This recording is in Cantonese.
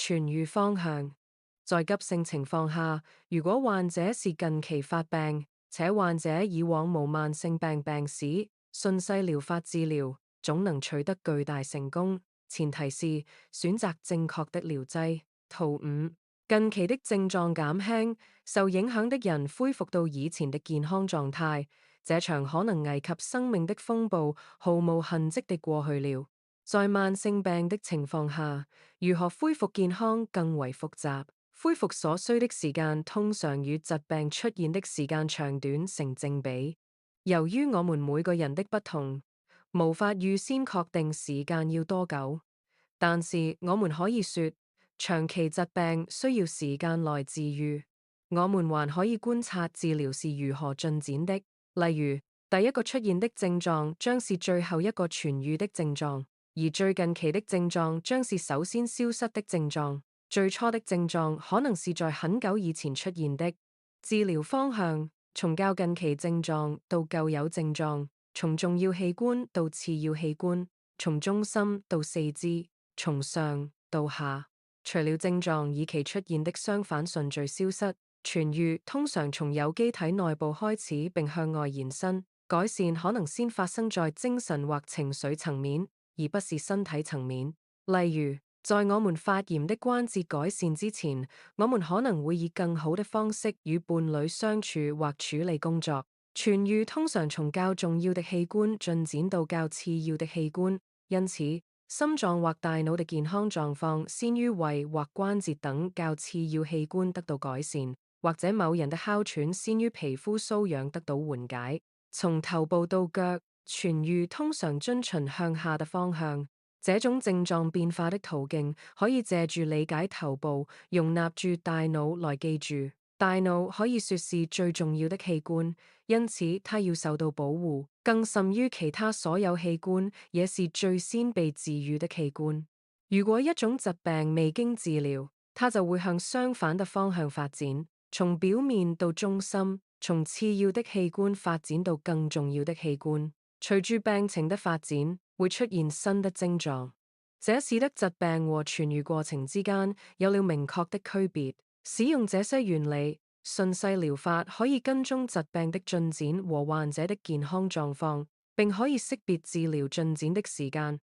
痊癒方向。在急性情況下，如果患者是近期發病，且患者以往無慢性病史，順勢療法治療總能取得巨大成功。前提是選擇正確的療劑。圖5，近期的症狀減輕，受影響的人恢復到以前的健康狀態，這場可能危及生命的風暴毫無痕跡地過去了。在慢性病的情況下，如何恢復健康更為複雜，恢復所需的時間通常與疾病出現的時間長短成正比。由於我們每個人的不同，無法預先確定時間要多久，但是我們可以說，長期疾病需要時間來治癒。我們還可以觀察治療是如何進展的，例如第一個出現的症狀將是最後一個痊癒的症狀，而最近期的症狀將是首先消失的症狀。最初的症狀可能是在很久以前出現的。治療方向從較近期症狀到舊有症狀，從重要器官到次要器官，從中心到四肢，從上到下。除了症狀以其出現的相反順序消失，痊癒通常從有機體內部開始並向外延伸。改善可能先發生在精神或情緒層面，而不是身體層面。例如，在我們發炎的關節改善之前，我們可能會以更好的方式與伴侶相處或處理工作。痊癒通常從較重要的器官進展到較次要的器官，因此心臟或大腦的健康狀況先於胃或關節等較次要器官得到改善，或者某人的哮喘先於皮膚瘙癢得到緩解。從頭部到腳，痊癒通常遵循向下的方向。這種症狀變化的途徑可以借助理解頭部，容納住大腦來記住。大腦可以說是最重要的器官，因此它要受到保護，更甚於其他所有器官，也是最先被治癒的器官。如果一種疾病未經治療，它就會向相反的方向發展，從表面到中心，從次要的器官發展到更重要的器官。隨住病情的發展，會出現新的症狀，這使得疾病和痊癒過程之間有了明確的區別。使用這些原理，順勢療法可以跟蹤疾病的進展和患者的健康狀況，並可以識別治療進展的時間。